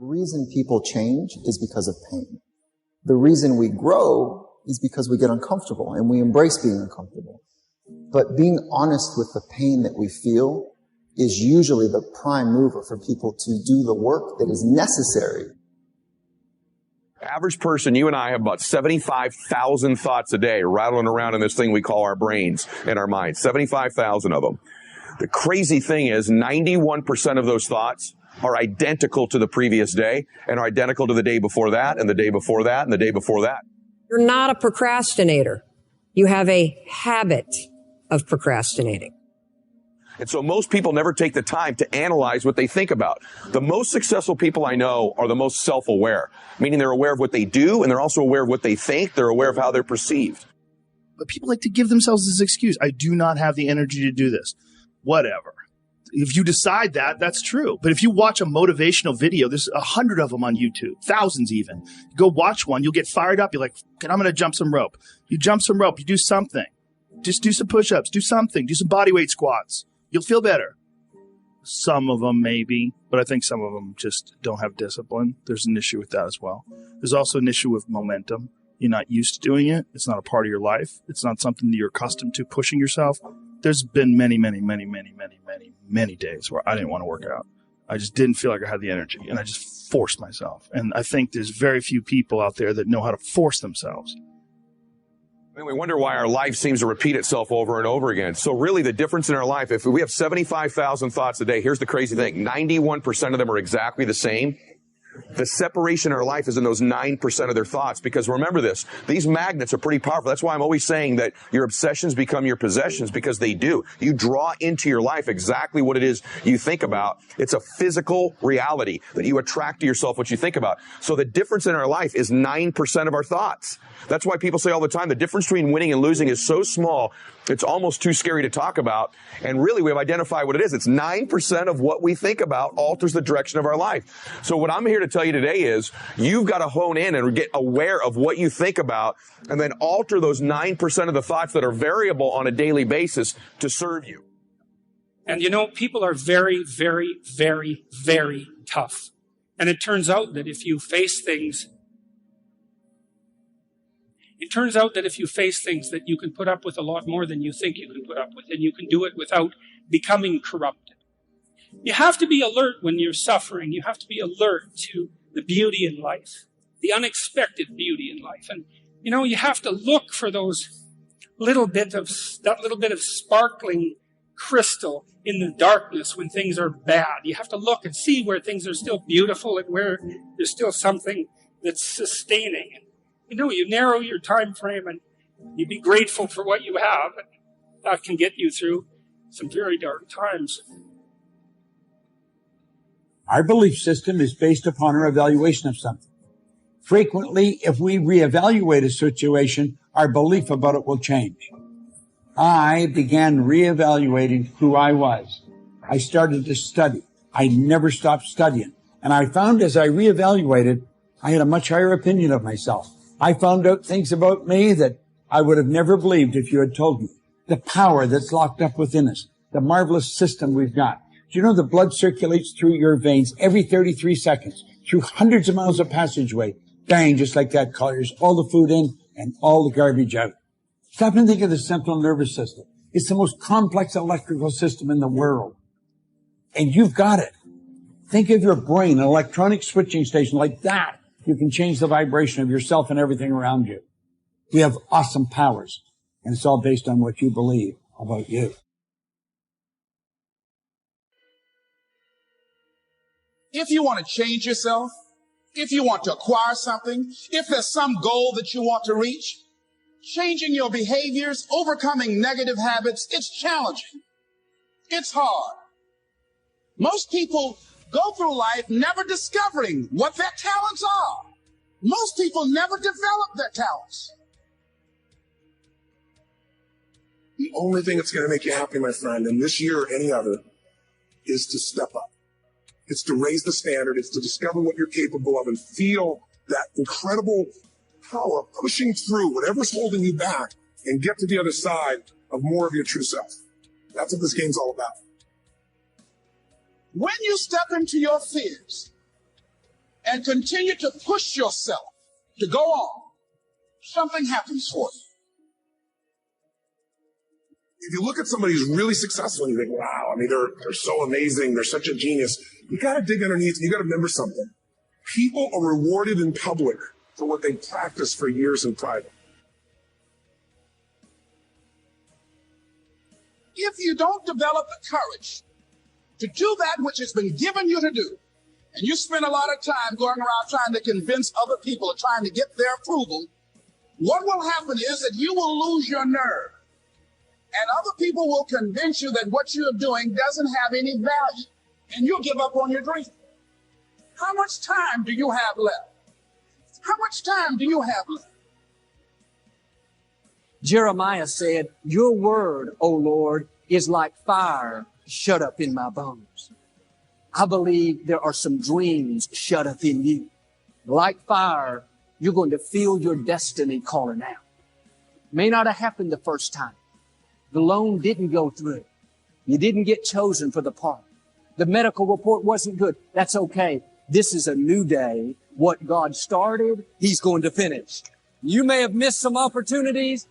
The reason people change is because of pain. The reason we grow is because we get uncomfortable and we embrace being uncomfortable. But being honest with the pain that we feel is usually the prime mover for people to do the work that is necessary. Average person, you and I have about 75,000 thoughts a day rattling around in this thing we call our brains and our minds. 75,000 of them. The crazy thing is 91% of those thoughts are identical to the previous day and are identical to the day before that and the day before that and the day before that. You're not a procrastinator. You have a habit of procrastinating. And so most people never take the time to analyze what they think about. The most successful people I know are the most self-aware, meaning they're aware of what they do and they're also aware of what they think. They're aware of how they're perceived. But people like to give themselves this excuse. I do not have the energy to do this. Whatever. If you decide that, that's true. But if you watch a motivational video, there's 100 of them on YouTube, thousands even. Go watch one. You'll get fired up. You're like, I'm going to jump some rope. You jump some rope. You do something. Just do some push-ups. Do something. Do some bodyweight squats. You'll feel better. Some of them maybe, but I think some of them just don't have discipline. There's an issue with that as well. There's also an issue with momentum. You're not used to doing it. It's not a part of your life. It's not something that you're accustomed to pushing yourself. There's been many days where I didn't want to work out. I just didn't feel like I had the energy, and I just forced myself. And I think there's very few people out there that know how to force themselves. I mean, we wonder why our life seems to repeat itself over and over again. So really the difference in our life, if we have 75,000 thoughts a day, here's the crazy thing. 91% of them are exactly the same. The separation in our life is in those 9% of their thoughts. Because remember this, these magnets are pretty powerful. That's why I'm always saying that your obsessions become your possessions, because they do. You draw into your life exactly what it is you think about. It's a physical reality that you attract to yourself what you think about. So the difference in our life is 9% of our thoughts. That's why people say all the time, the difference between winning and losing is so small, it's almost too scary to talk about. And really, we've identified what it is. It's 9% of what we think about alters the direction of our life. So what I'm here to tell you today is you've got to hone in and get aware of what you think about and then alter those 9% of the thoughts that are variable on a daily basis to serve you. And you know, people are very, very, very, very tough. And it turns out that if you face things that you can put up with a lot more than you think you can put up with, and you can do it without becoming corrupted. You have to be alert when you're suffering. You have to be alert to the beauty in life, the unexpected beauty in life. And, you know, you have to look for that little bit of sparkling crystal in the darkness when things are bad. You have to look and see where things are still beautiful and where there's still something that's sustaining. You know, you narrow your time frame and you be grateful for what you have, and that can get you through some very dark times. Our belief system is based upon our evaluation of something. Frequently, if we reevaluate a situation, our belief about it will change. I began reevaluating who I was. I started to study. I never stopped studying. And I found as I reevaluated, I had a much higher opinion of myself. I found out things about me that I would have never believed if you had told me. The power that's locked up within us. The marvelous system we've got. Do you know the blood circulates through your veins every 33 seconds, through hundreds of miles of passageway? Bang, just like that, clears all the food in and all the garbage out. Stop and think of the central nervous system. It's the most complex electrical system in the world. And you've got it. Think of your brain, an electronic switching station like that. You can change the vibration of yourself and everything around you. We have awesome powers, and it's all based on what you believe about you. If you want to change yourself, if you want to acquire something, if there's some goal that you want to reach, changing your behaviors, overcoming negative habits, it's challenging. It's hard. Most people go through life never discovering what their talents are. Most people never develop their talents. The only thing that's going to make you happy, my friend, in this year or any other, is to step up. It's to raise the standard. It's to discover what you're capable of and feel that incredible power pushing through whatever's holding you back and get to the other side of more of your true self. That's what this game's all about. When you step into your fears, and continue to push yourself to go on, something happens for you. If you look at somebody who's really successful and you think, wow, I mean, they're so amazing, they're such a genius, you got to dig underneath, you got to remember something. People are rewarded in public for what they practice for years in private. If you don't develop the courage to do that which has been given you to do, and you spend a lot of time going around trying to convince other people or trying to get their approval, what will happen is that you will lose your nerve. And other people will convince you that what you're doing doesn't have any value, and you'll give up on your dream. How much time do you have left? How much time do you have left? Jeremiah said, your word, O Lord, is like fire shut up in my bones. I believe there are some dreams shut up in you. Like fire, you're going to feel your destiny calling out. May not have happened the first time. The loan didn't go through. You didn't get chosen for the part. The medical report wasn't good. That's okay. This is a new day. What God started, He's going to finish. You may have missed some opportunities,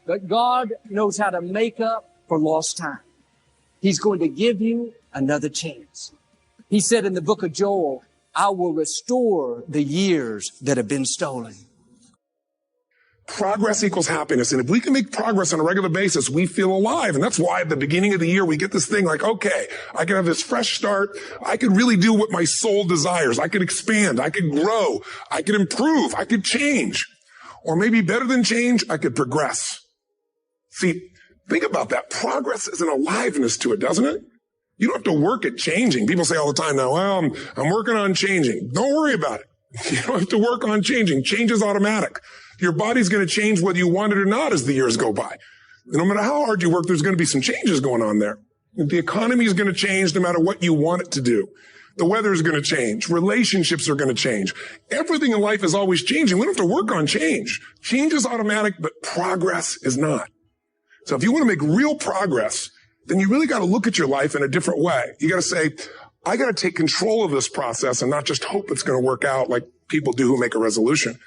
but God knows how to make up for lost time. He's going to give you another chance. He said in the book of Joel, I will restore the years that have been stolen. Progress equals happiness. And if we can make progress on a regular basis, we feel alive. And that's why at the beginning of the year, we get this thing like, okay, I can have this fresh start. I can really do what my soul desires. I can expand. I can grow. I can improve. I could change. Or maybe better than change, I could progress. See, think about that. Progress is an aliveness to it, doesn't it? You don't have to work at changing. People say all the time now, well, I'm working on changing. Don't worry about it. You don't have to work on changing. Change is automatic. Your body's going to change whether you want it or not as the years go by. And no matter how hard you work, there's going to be some changes going on there. The economy is going to change no matter what you want it to do. The weather is going to change. Relationships are going to change. Everything in life is always changing. We don't have to work on change. Change is automatic, but progress is not. So if you want to make real progress, then you really got to look at your life in a different way. You got to say, I got to take control of this process and not just hope it's going to work out like people do who make a resolution.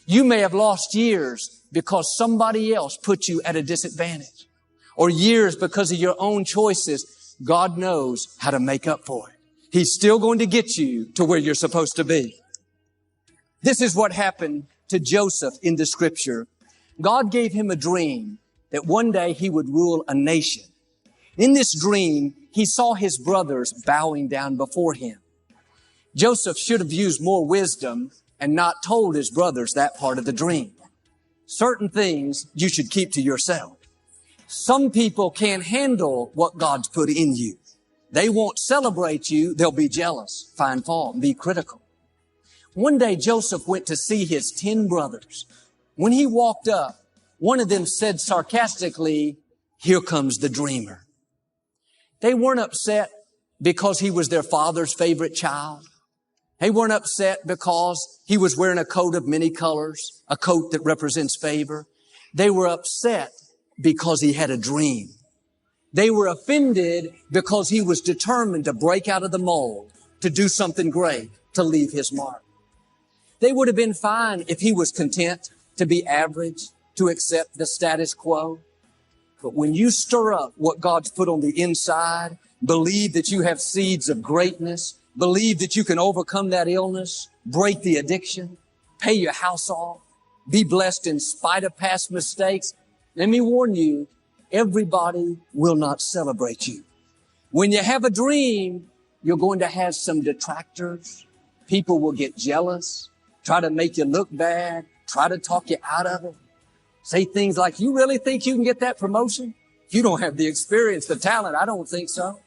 You may have lost years because somebody else put you at a disadvantage, or years because of your own choices. God knows how to make up for it. He's still going to get you to where you're supposed to be. This is what happened to Joseph in the scripture. God gave him a dream that one day he would rule a nation. In this dream, he saw his brothers bowing down before him. Joseph should have used more wisdom and not told his brothers that part of the dream. Certain things you should keep to yourself. Some people can't handle what God's put in you. They won't celebrate you. They'll be jealous, find fault, and be critical. One day Joseph went to see his 10 brothers. When he walked up, one of them said sarcastically, "Here comes the dreamer." They weren't upset because he was their father's favorite child. They weren't upset because he was wearing a coat of many colors, a coat that represents favor. They were upset because he had a dream. They were offended because he was determined to break out of the mold, to do something great, to leave his mark. They would have been fine if he was content to be average, to accept the status quo. But when you stir up what God's put on the inside, believe that you have seeds of greatness, believe that you can overcome that illness, break the addiction, pay your house off, be blessed in spite of past mistakes. Let me warn you, everybody will not celebrate you. When you have a dream, you're going to have some detractors. People will get jealous, try to make you look bad, try to talk you out of it. Say things like, "You really think you can get that promotion? You don't have the experience, the talent. I don't think so.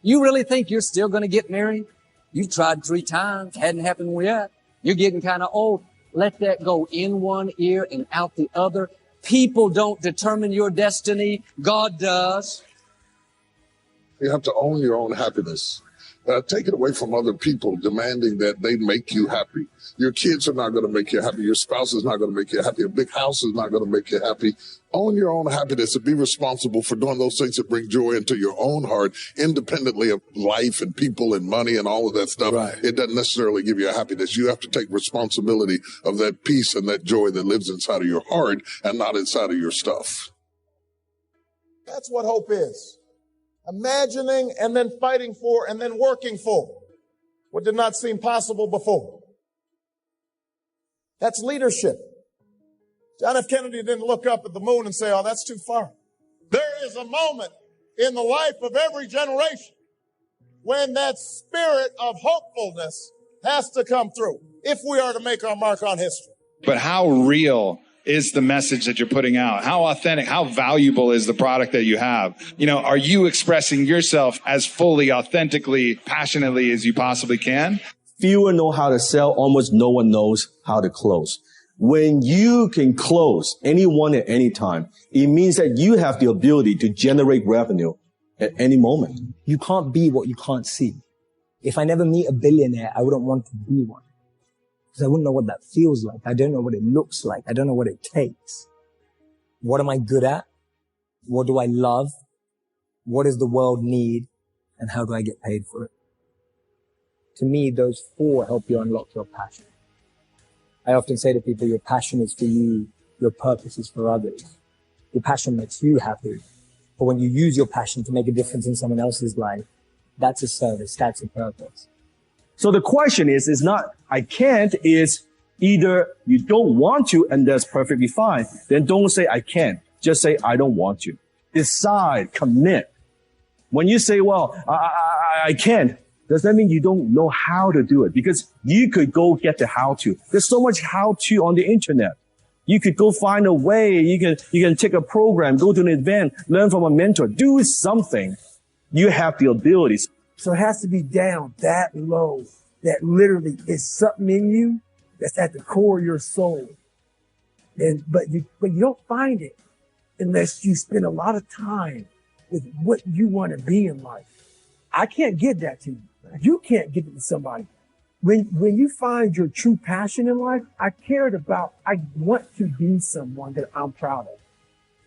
You really think you're still going to get married? You've tried 3 times. Hadn't happened yet. You're getting kind of old." Let that go in one ear and out the other. People don't determine your destiny. God does. You have to own your own happiness. Take it away from other people demanding that they make you happy. Your kids are not going to make you happy. Your spouse is not going to make you happy. A big house is not going to make you happy. Own your own happiness and be responsible for doing those things that bring joy into your own heart, independently of life and people and money and all of that stuff. Right. It doesn't necessarily give you a happiness. You have to take responsibility of that peace and that joy that lives inside of your heart and not inside of your stuff. That's what hope is. Imagining and then fighting for and then working for what did not seem possible before. That's leadership. John F. Kennedy didn't look up at the moon and say, oh, that's too far. There is a moment in the life of every generation when that spirit of hopefulness has to come through if we are to make our mark on history. But how real is the message that you're putting out? How authentic, how valuable is the product that you have? You know, are you expressing yourself as fully, authentically, passionately as you possibly can? Fewer know how to sell, almost no one knows how to close. When you can close anyone at any time, it means that you have the ability to generate revenue at any moment. You can't be what you can't see. If I never meet a billionaire, I wouldn't want to be one. Because I wouldn't know what that feels like. I don't know what it looks like. I don't know what it takes. What am I good at? What do I love? What does the world need? And how do I get paid for it? To me, those four help you unlock your passion. I often say to people, your passion is for you. Your purpose is for others. Your passion makes you happy. But when you use your passion to make a difference in someone else's life, that's a service. That's a purpose. So the question is not, I can't, is either you don't want to, and that's perfectly fine. Then don't say, I can't. Just say, I don't want to. Decide, commit. When you say, well, I can't, does that mean you don't know how to do it? Because you could go get the how to. There's so much how to on the internet. You could go find a way. You can take a program, go to an event, learn from a mentor, do something. You have the abilities. So it has to be down that low, that literally is something in you that's at the core of your soul. But you don't find it unless you spend a lot of time with what you want to be in life. I can't give that to you. You can't give it to somebody. When you find your true passion in life, I want to be someone that I'm proud of.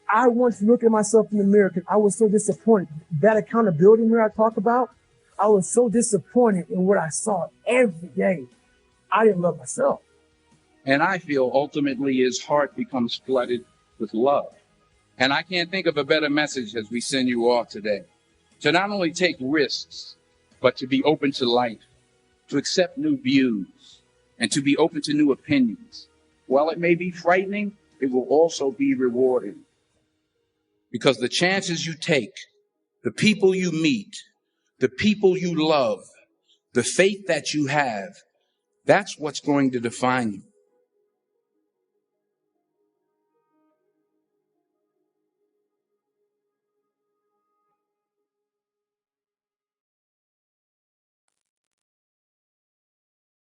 I once looked at myself in the mirror because I was so disappointed. That accountability mirror I talk about, I was so disappointed in what I saw every day. I didn't love myself. And I feel ultimately his heart becomes flooded with love. And I can't think of a better message as we send you off today. To not only take risks, but to be open to life, to accept new views, and to be open to new opinions. While it may be frightening, it will also be rewarding. Because the chances you take, the people you meet, the people you love, the faith that you have, that's what's going to define you.